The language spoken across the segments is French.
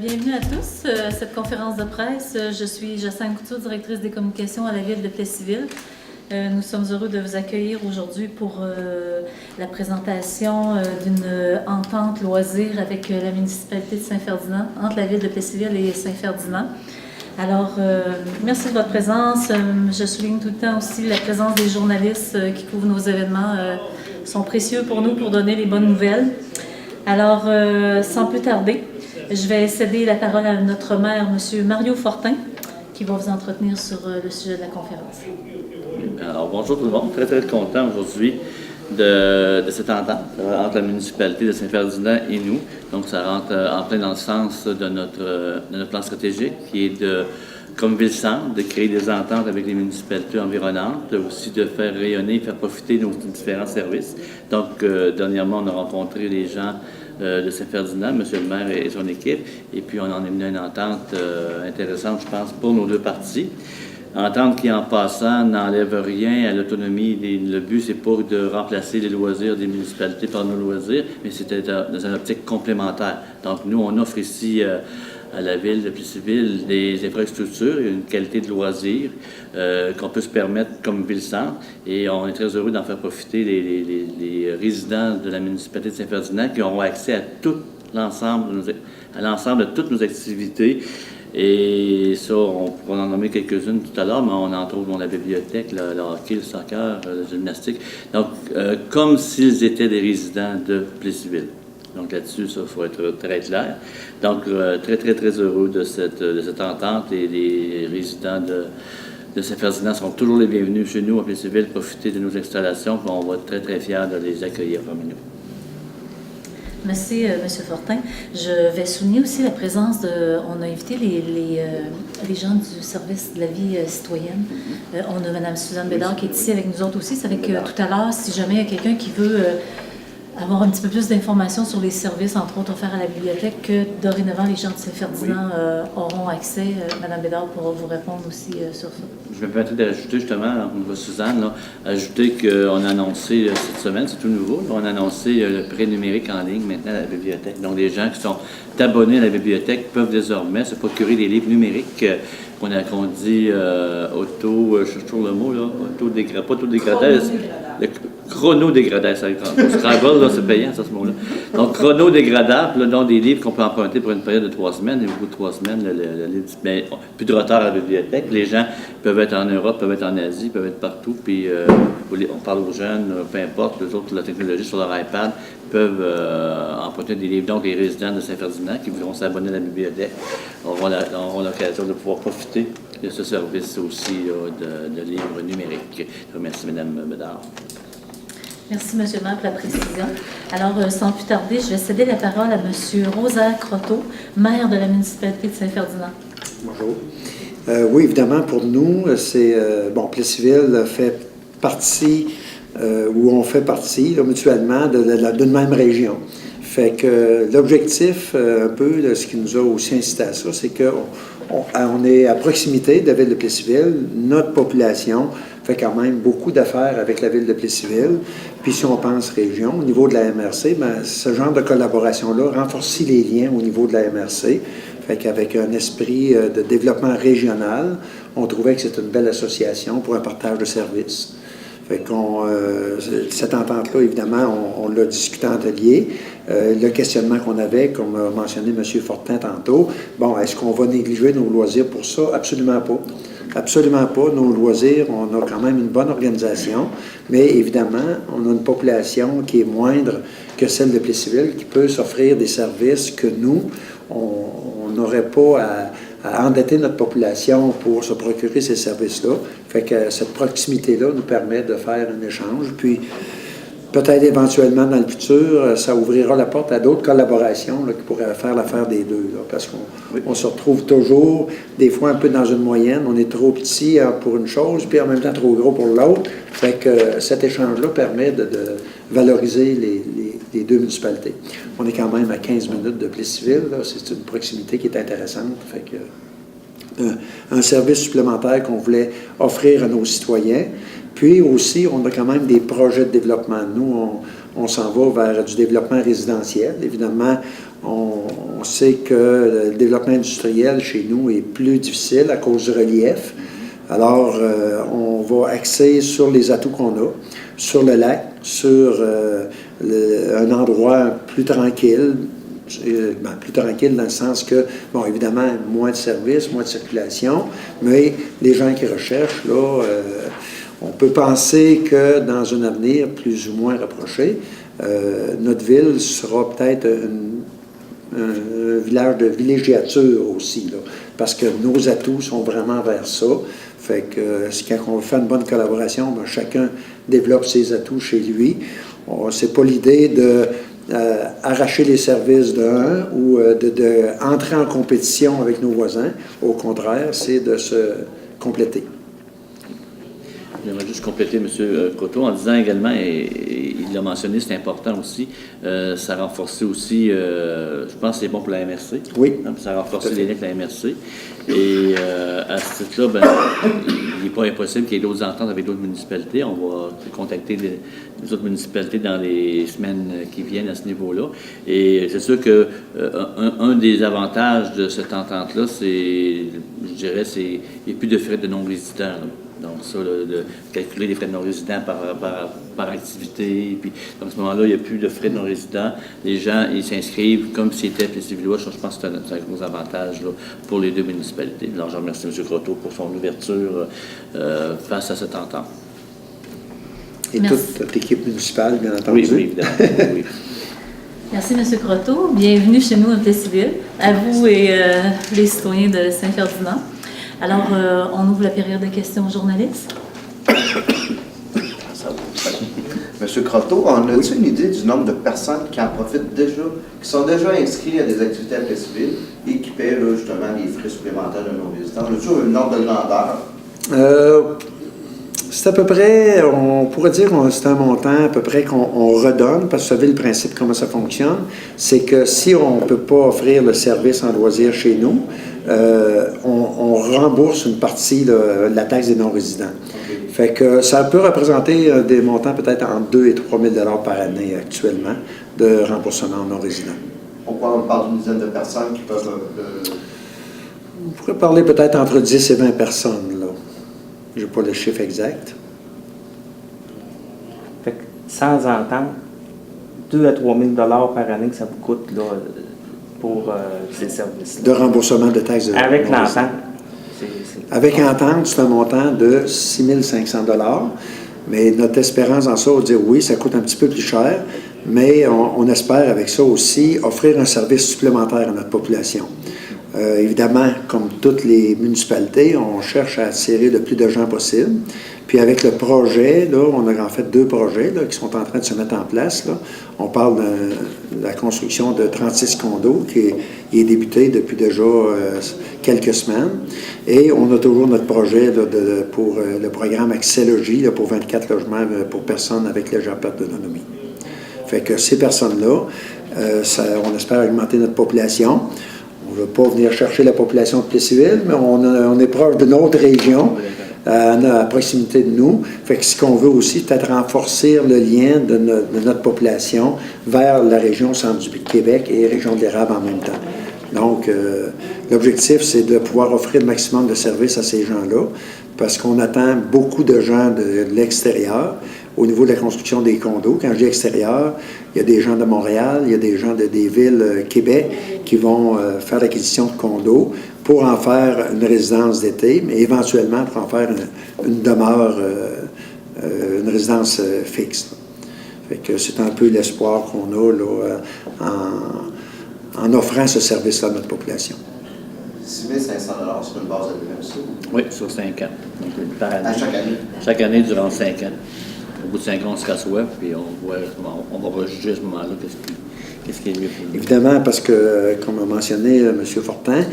Bienvenue à tous à cette conférence de presse. Je suis Jocelyne Couture, directrice des communications à la Ville de Plessisville. Nous sommes heureux de vous accueillir aujourd'hui pour la présentation d'une entente loisir avec la municipalité de Saint-Ferdinand, entre la Ville de Plessisville et Saint-Ferdinand. Alors, merci de votre présence. Je souligne tout le temps aussi la présence des journalistes qui couvrent nos événements. Sont précieux pour nous pour donner les bonnes nouvelles. Alors, sans plus tarder, je vais céder la parole à notre maire, M. Mario Fortin, qui va vous entretenir sur le sujet de la conférence. Alors, bonjour tout le monde. Très, très content aujourd'hui de cette entente entre la municipalité de Saint-Ferdinand et nous. Donc, ça rentre en plein dans le sens de notre plan stratégique, qui est de, comme ville-centre, de créer des ententes avec les municipalités environnantes, aussi de faire rayonner et faire profiter nos différents services. Donc, dernièrement, on a rencontré les gens de Saint-Ferdinand, M. le maire et son équipe, et puis on en a mené une entente intéressante, je pense, pour nos deux parties. Entente qui, en passant, n'enlève rien à l'autonomie. Le but, c'est pas de remplacer les loisirs des municipalités par nos loisirs, mais c'était dans une optique complémentaire. Donc, nous, on offre ici à la Ville de Plessisville des infrastructures, une qualité de loisirs qu'on peut se permettre comme ville-centre. Et on est très heureux d'en faire profiter les résidents de la municipalité de Saint-Ferdinand qui auront accès à tout l'ensemble de toutes nos activités. Et ça, on pourra en nommer quelques-unes tout à l'heure, mais on en trouve dans la bibliothèque, le hockey, le soccer, la gymnastique. Donc, comme s'ils étaient des résidents de Plessisville. Donc là-dessus, ça, il faut être très clair. Donc, très, très, très heureux de cette entente et les résidents de Saint-Ferdinand sont toujours les bienvenus chez nous à Plessisville, profiter de nos installations, puis on va être très, très fiers de les accueillir parmi nous. Merci, M. Fortin. Je vais souligner aussi la présence on a invité les gens du service de la vie citoyenne. On a Mme Suzanne Bédard qui est ici avec nous autres aussi. C'est avec tout à l'heure, si jamais il y a quelqu'un qui veut avoir un petit peu plus d'informations sur les services, entre autres offerts à la bibliothèque, que dorénavant les gens de Saint-Ferdinand auront accès. Mme Bédard pourra vous répondre aussi sur ça. Je me permets d'ajouter justement, on voit Suzanne, là, ajouter qu'on a annoncé cette semaine, c'est tout nouveau, on a annoncé le prêt numérique en ligne maintenant à la bibliothèque. Donc les gens qui sont abonnés à la bibliothèque peuvent désormais se procurer des livres numériques qu'on dit je cherche toujours le mot, là, pas auto-dégradé, le chrono-dégradable, ça Scrabble, là, c'est payant, ça, ce mot-là. Donc, chrono-dégradable, donc des livres qu'on peut emprunter pour une période de 3 semaines, et au bout de 3 semaines, mais plus de retard à la bibliothèque. Les gens peuvent être en Europe, peuvent être en Asie, peuvent être partout, puis on parle aux jeunes, peu importe, les autres, la technologie sur leur iPad, peuvent emprunter des livres. Donc, les résidents de Saint-Ferdinand qui voudront s'abonner à la bibliothèque auront l'occasion de pouvoir profiter de ce service aussi de livres numériques. Je remercie Mme Bédard. Merci, M. le maire, pour la précision. Alors, sans plus tarder, je vais céder la parole à M. Rosaire Croteau, maire de la municipalité de Saint-Ferdinand. Bonjour. Oui, évidemment, pour nous, c'est... Plessisville fait partie, ou on fait partie, là, mutuellement, d'une même région. Fait que l'objectif, un peu, de ce qui nous a aussi incité à ça, c'est qu'on est à proximité de la ville de Plessisville. Notre population fait quand même beaucoup d'affaires avec la ville de Plessisville. Puis si on pense région, au niveau de la MRC, ce genre de collaboration-là renforce les liens au niveau de la MRC. Fait qu'avec un esprit de développement régional, on trouvait que c'était une belle association pour un partage de services. Fait cette entente-là, évidemment, on l'a discuté en atelier. Le questionnement qu'on avait, comme a mentionné M. Fortin tantôt, est-ce qu'on va négliger nos loisirs pour ça? Absolument pas. Absolument pas. Nos loisirs, on a quand même une bonne organisation, mais évidemment, on a une population qui est moindre que celle de Plessisville, qui peut s'offrir des services que nous, on n'aurait pas à endetter notre population pour se procurer ces services-là. Fait que cette proximité-là nous permet de faire un échange. Puis, peut-être éventuellement dans le futur, ça ouvrira la porte à d'autres collaborations là, qui pourraient faire l'affaire des deux. Là, parce qu'on se retrouve toujours, des fois, un peu dans une moyenne. On est trop petit pour une chose, puis en même temps trop gros pour l'autre. Fait que cet échange-là permet de valoriser les deux municipalités. On est quand même à 15 minutes de Plessisville. C'est une proximité qui est intéressante. Fait que, un service supplémentaire qu'on voulait offrir à nos citoyens. Puis aussi, on a quand même des projets de développement. Nous, on s'en va vers du développement résidentiel. Évidemment, On sait que le développement industriel chez nous est plus difficile à cause du relief. Alors, on va axer sur les atouts qu'on a, sur le lac, sur un endroit plus tranquille, plus tranquille dans le sens que, bon, évidemment, moins de services, moins de circulation, mais les gens qui recherchent, là, on peut penser que dans un avenir plus ou moins rapproché, notre ville sera peut-être un village de villégiature aussi, là, parce que nos atouts sont vraiment vers ça. Fait que quand on veut faire une bonne collaboration, ben, chacun développe ses atouts chez lui. C'est pas l'idée de arracher les services d'un ou de entrer en compétition avec nos voisins. Au contraire, c'est de se compléter. J'aimerais juste compléter M. Croteau en disant également, et il l'a mentionné, c'est important aussi, ça a renforcé aussi, je pense que c'est bon pour la MRC. Oui. Hein, ça a renforcé les liens avec la MRC. Et à ce titre-là, ben, il n'est pas impossible qu'il y ait d'autres ententes avec d'autres municipalités. On va contacter les autres municipalités dans les semaines qui viennent à ce niveau-là. Et c'est sûr que un des avantages de cette entente-là, c'est, je dirais, il n'y a plus de frais de non-résidents. Là. Donc, ça, de calculer les frais de non-résidents par activité. Puis, à ce moment-là, il n'y a plus de frais de non-résidents. Les gens, ils s'inscrivent comme s'ils étaient Plessisvillois. Je pense que c'est un gros avantage là, pour les deux municipalités. Alors, je remercie M. Croteau pour son ouverture face à cette entente. Et Merci. toute l'équipe municipale, bien entendu. Oui, évidemment. Oui. Merci, M. Croteau. Bienvenue chez nous à Plessisville, à vous et les citoyens de Saint-Ferdinand. Alors, on ouvre la période de questions aux journalistes. Monsieur Croteau, on a-t-il une idée du nombre de personnes qui en profitent déjà, qui sont déjà inscrits à des activités à Plessisville et qui paient là, justement les frais supplémentaires de non-résidents? On a-t-il un ordre de grandeur? C'est à peu près, on pourrait dire que c'est un montant à peu près qu'on redonne, parce que vous savez le principe, comment ça fonctionne, c'est que si on ne peut pas offrir le service en loisir chez nous, on rembourse une partie de la taxe des non-résidents. Okay. Fait que ça peut représenter des montants peut-être entre 2 et 3 000 $ par année actuellement de remboursement non-résidents. Pourquoi on parle d'une dizaine de personnes qui peuvent... On pourrait parler peut-être entre 10 et 20 personnes, là. Je n'ai pas le chiffre exact. Fait que, sans entendre, 2 à 3 000 $ par année que ça vous coûte là, pour ces services-là. De remboursement de taxes de Avec non-résidents. l'entente. Avec entente, c'est un montant de 6 500 $. Mais notre espérance en ça, on va dire oui, ça coûte un petit peu plus cher, mais on espère avec ça aussi offrir un service supplémentaire à notre population. Évidemment, comme toutes les municipalités, on cherche à attirer le plus de gens possible. Puis avec le projet, là, on a en fait 2 projets là, qui sont en train de se mettre en place. Là. On parle de la construction de 36 condos qui est débuté depuis déjà quelques semaines. Et on a toujours notre projet là, pour le programme Accès Logis là, pour 24 logements pour personnes avec légère perte d'autonomie. Fait que ces personnes-là, on espère augmenter notre population. On ne veut pas venir chercher la population de Plessisville, mais on est proche d'une autre région, à proximité de nous. Fait que ce qu'on veut aussi, peut-être renforcer le lien de notre population vers la région centre du Québec et région de l'Érable en même temps. Donc, l'objectif, c'est de pouvoir offrir le maximum de services à ces gens-là, parce qu'on attend beaucoup de gens de l'extérieur au niveau de la construction des condos. Quand je dis extérieur, il y a des gens de Montréal, il y a des gens des villes Québec qui vont faire l'acquisition de condos pour en faire une résidence d'été, mais éventuellement pour en faire une demeure, une résidence fixe. Fait que c'est un peu l'espoir qu'on a là, en offrant ce service-là à notre population. 6 500 $ sur une base annuelle, ça? Oui, sur 5 ans. Donc, par année. À chaque année? Chaque année, durant 5 ans. Au bout de 5 ans, on se rassoit, puis on va rejuger à ce moment-là qu'est-ce qui est mieux pour nous. Évidemment, parce que, comme a mentionné M. Fortin,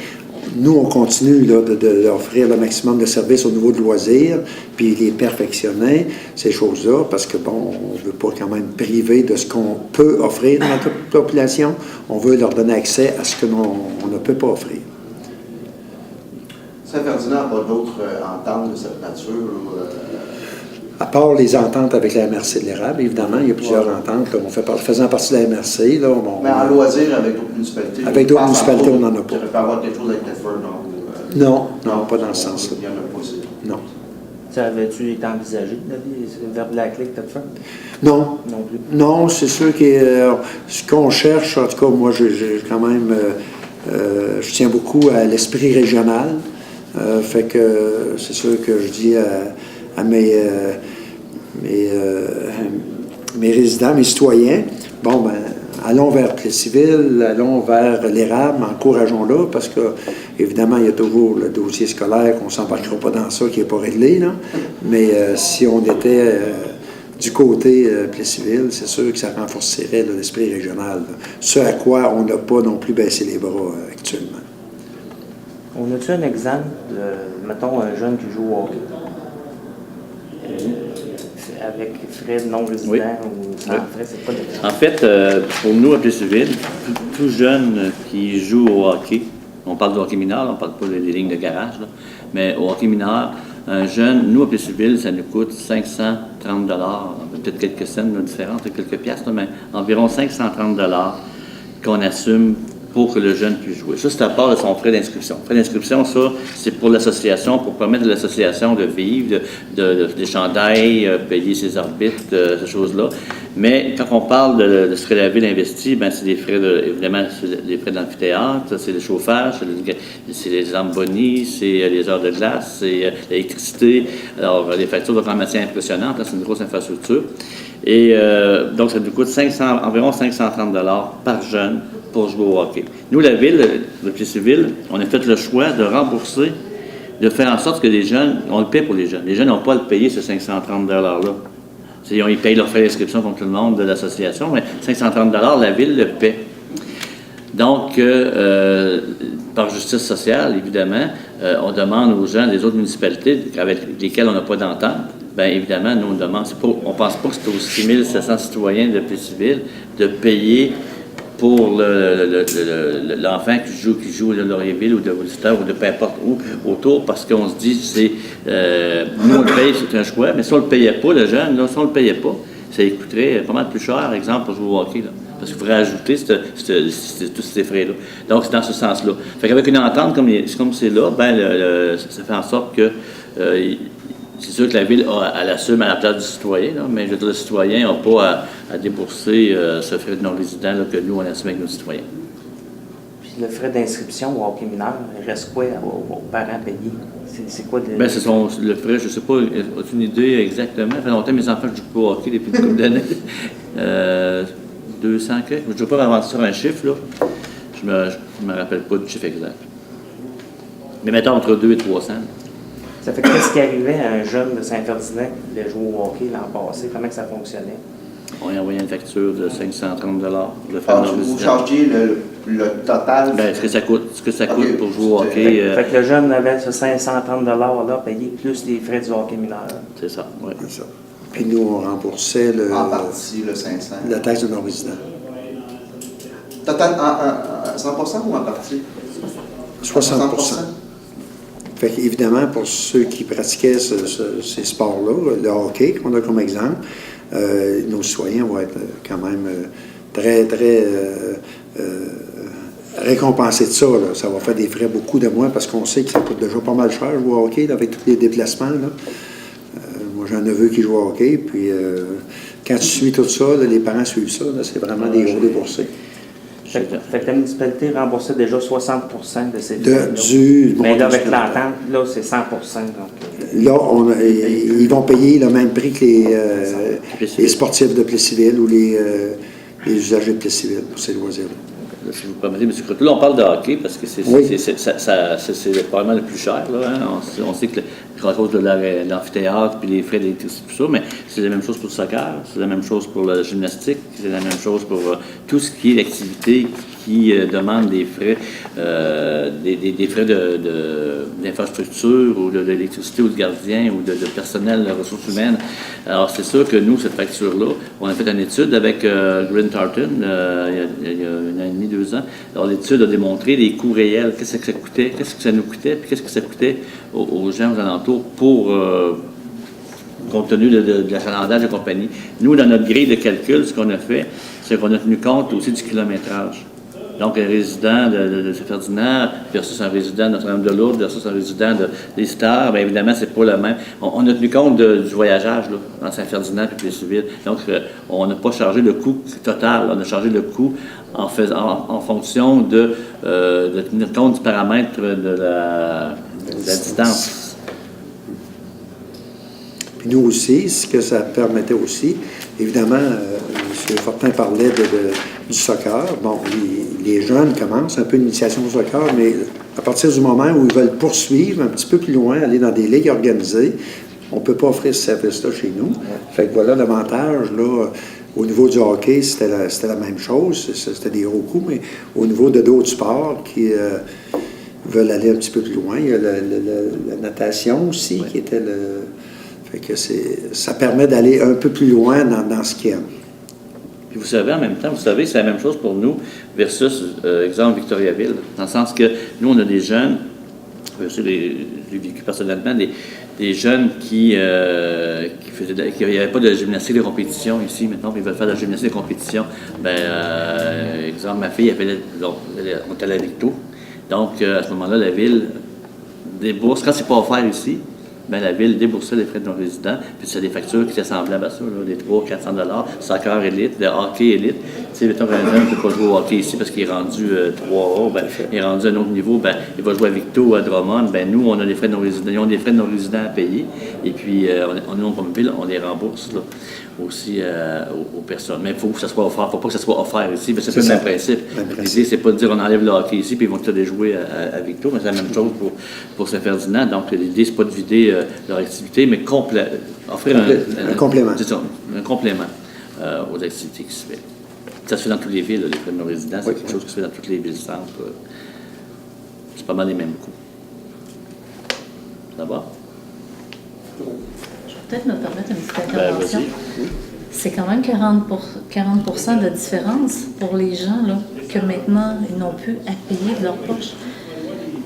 nous, on continue là, d'offrir le maximum de services au niveau de loisirs, puis les perfectionner, ces choses-là, parce que, bon, on ne veut pas quand même priver de ce qu'on peut offrir dans notre population. On veut leur donner accès à ce que on ne peut pas offrir. Saint-Ferdinand n'a pas d'autres ententes de cette nature? À part les ententes avec la MRC de l'érable, évidemment, il y a plusieurs ententes. Là, faisant partie de la MRC, là, Mais en loisir avec d'autres municipalités. Avec d'autres municipalités, on n'en a pas. Il peut avoir quelque chose avec Thetford, non? Non, pas dans ce sens-là. Il n'y en a pas, c'est... Non. Ça avait-tu été envisagé, d'aller vers Black Lake, peut-être? Non. Non plus. Non, c'est sûr que ce qu'on cherche, en tout cas, moi, j'ai quand même, je tiens beaucoup à l'esprit régional. Fait que c'est sûr que je dis à mes résidents, mes citoyens, bon, ben, allons vers Plessisville, allons vers l'érable, encourageons-la, parce que, évidemment, il y a toujours le dossier scolaire, qu'on ne s'embarquera pas dans ça, qui n'est pas réglé, là. Mais si on était du côté Plessisville, c'est sûr que ça renforcerait l'esprit régional, là. Ce à quoi on n'a pas non plus baissé les bras actuellement. On a-tu un exemple de, mettons, un jeune qui joue au hockey? Avec frais non résidents ou sans frais, c'est pas l'exemple? En fait, pour nous, à Plessisville, tout jeune qui joue au hockey, on parle du hockey mineur, on ne parle pas des lignes de garage, là, mais au hockey mineur, un jeune, nous, à Plessisville, ça nous coûte 530 peut-être quelques cents différentes, quelques piastres, mais environ 530 qu'on assume pour que le jeune puisse jouer. Ça, c'est à part de son frais d'inscription. Le frais d'inscription, ça, c'est pour l'association, pour permettre à l'association de vivre, des chandails, payer ses arbitres, ces choses-là. Mais quand on parle de ce que la Ville investit, ben, c'est des frais, évidemment, c'est des frais d'amphithéâtre, c'est le chauffage, c'est les embonnies, c'est les heures de glace, c'est l'électricité. Alors, les factures de pharmacie impressionnantes, c'est une grosse infrastructure. Et donc, ça nous coûte environ 530 par jeune pour jouer au hockey. Nous, la Ville de Plessisville, on a fait le choix de rembourser, de faire en sorte que les jeunes, on le paie pour les jeunes. Les jeunes n'ont pas à le payer, ce 530 $-là. Ils payent leurs frais d'inscription comme tout le monde de l'association, mais 530 $, la Ville le paie. Donc, par justice sociale, évidemment, on demande aux gens des autres municipalités avec lesquelles on n'a pas d'entente. Bien évidemment, nous, on demande, on ne pense pas que c'est aux 6 700 citoyens de Plessisville de payer pour l'enfant qui joue de Laurierville ou de Worcester ou de peu importe où autour, parce qu'on se dit, nous on le paye, c'est un choix, mais si on ne le payait pas, le jeune, là, si on ne le payait pas, ça lui coûterait pas mal plus cher, exemple, pour jouer au hockey, là, parce qu'il faudrait ajouter tous ces frais-là. Donc, c'est dans ce sens-là. Fait qu'avec une entente comme c'est là, ben, ça fait en sorte que c'est sûr que la Ville, elle assume à la place du citoyen, là, mais je veux dire, le citoyen n'a pas à débourser ce frais de non-résident là, que nous, on assume avec nos citoyens. Puis le frais d'inscription au hockey mineur, il reste quoi aux parents payés? C'est quoi Bien, le frais, je ne sais pas, as-tu une idée exactement? Ça fait longtemps que mes enfants ne jouent pas au hockey depuis une couple d'années. 200 quelques. Je ne veux pas m'avancer sur un chiffre, là. Je me rappelle pas du chiffre exact. Mais mettons entre 200 et 300. Ça fait qu'est-ce qui arrivait à un jeune de Saint-Ferdinand qui voulait jouer au hockey l'an passé? Comment que ça fonctionnait? On a envoyé une facture de 530 de frais Vous chargez le total? Bien, ce que ça coûte pour jouer au hockey. Fait que le jeune avait ce 530 $-là payé plus les frais du hockey mineur. C'est ça, oui. C'est ça. Puis nous, on remboursait En partie, le 500. la taxe de non-résident. Total, en 100% ou en partie? 60%. Fait qu'évidemment, pour ceux qui pratiquaient ces sports-là, le hockey, qu'on a comme exemple, nos citoyens vont être quand même très, très récompensés de ça, là. Ça va faire des frais beaucoup de moins parce qu'on sait que ça coûte déjà pas mal cher jouer au hockey là, avec tous les déplacements. Là. Moi, j'ai un neveu qui joue au hockey, puis quand tu suis tout ça, là, les parents suivent ça, là, c'est vraiment des gros déboursés. Fait que la municipalité remboursait déjà 60% de ces frais. Mais là, avec l'entente, là, c'est 100%. Donc, là, ils vont payer le même prix que les sportifs de Plessisville ou les usagers de Plessisville pour ces loisirs-là. Si vous permettez, M. Croteau, là, on parle de hockey parce que c'est probablement le plus cher. Là, hein? On sait que à cause de l'amphithéâtre puis les frais d'électricité, tout ça, mais c'est la même chose pour le soccer, c'est la même chose pour la gymnastique, c'est la même chose pour tout ce qui est l'activité qui demande des frais, des frais d'infrastructure ou de l'électricité ou de gardien ou de personnel de ressources humaines. Alors, c'est sûr que nous, cette facture-là, on a fait une étude avec Grant Thornton il y a 1 an et demi, 2 ans. Alors, l'étude a démontré les coûts réels, qu'est-ce que ça coûtait, qu'est-ce que ça nous coûtait, puis qu'est-ce que ça coûtait aux gens aux alentours pour compte tenu de l'achalandage et compagnie. Nous, dans notre grille de calcul, ce qu'on a fait, c'est qu'on a tenu compte aussi du kilométrage. Donc, un résident de Saint-Ferdinand versus un résident de Notre-Dame-de-Lourdes versus un résident des Stars, bien évidemment, c'est pas le même. On a tenu compte du voyageage là, dans Saint-Ferdinand et Plessisville. Donc, on n'a pas chargé le coût total, on a chargé le coût en fonction de tenir compte du paramètre de la distance. Puis nous aussi, ce que ça permettait aussi, évidemment, M. Fortin parlait du soccer. Bon, les jeunes commencent un peu d'initiation au soccer, mais à partir du moment où ils veulent poursuivre un petit peu plus loin, aller dans des ligues organisées, on ne peut pas offrir ce service-là chez nous. Fait que voilà l'avantage, là. Au niveau du hockey, c'était la même chose. C'était des gros coups, mais au niveau de d'autres sports qui veulent aller un petit peu plus loin, il y a la natation aussi, qui était le... Fait que ça permet d'aller un peu plus loin dans ce qu'il y a. Puis vous savez, en même temps, c'est la même chose pour nous versus, exemple, Victoriaville. Dans le sens que nous, on a des jeunes, j'ai vécu personnellement, des jeunes qui n'avaient pas de gymnastique de compétition ici, maintenant, ils veulent faire de la gymnastique de compétition. Exemple, ma fille, on était à la Victo. Donc, à ce moment-là, la ville débourse, quand c'est pas offert ici, la ville déboursait les frais de non-résidents, puis c'est des factures qui étaient semblables à ça, là, des 300-400 $, soccer élite, de hockey élite. Tu sais, mettons qu'un jeune ne peut pas jouer au hockey ici parce qu'il est rendu 3A, il est rendu à un autre niveau, il va jouer à Victo ou à Drummond, nous, on a des frais de non-résidents, ils ont des frais de non-résidents à payer, et puis, comme ville, on les rembourse là, aussi aux personnes. Mais il faut que ça soit offert, il ne faut pas que ça soit offert ici, mais c'est pas le même principe. L'idée, c'est pas de dire on enlève le hockey ici, puis ils vont tous aller jouer à Victo, mais c'est la même chose pour Saint-Ferdinand. Donc, l'idée, c'est pas de vider leur activité, mais offrir un complément. C'est ça, un complément aux activités qui se fait. Ça se fait dans toutes les villes, les frais de nos résidents, c'est quelque chose qui se fait dans toutes les villes-centres. C'est pas mal les mêmes coûts. Ça va? Je vais peut-être me permettre une petite intervention. Vas-y. C'est quand même 40% de différence pour les gens là, que maintenant, ils n'ont plus à payer de leur poche.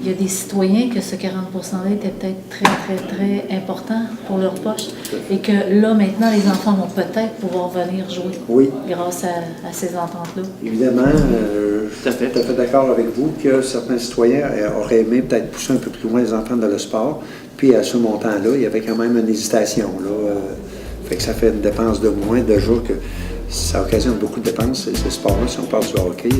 Il y a des citoyens que ce 40%-là était peut-être très, très, très important pour leur poche et que là, maintenant, les enfants vont peut-être pouvoir venir jouer grâce à ces ententes-là. Évidemment, je suis tout à fait d'accord avec vous que certains citoyens auraient aimé peut-être pousser un peu plus loin les enfants dans le sport. Puis à ce montant-là, il y avait quand même une hésitation. Là, fait que ça fait une dépense de moins, déjà que ça occasionne beaucoup de dépenses, ces sports-là, si on parle du hockey. Là.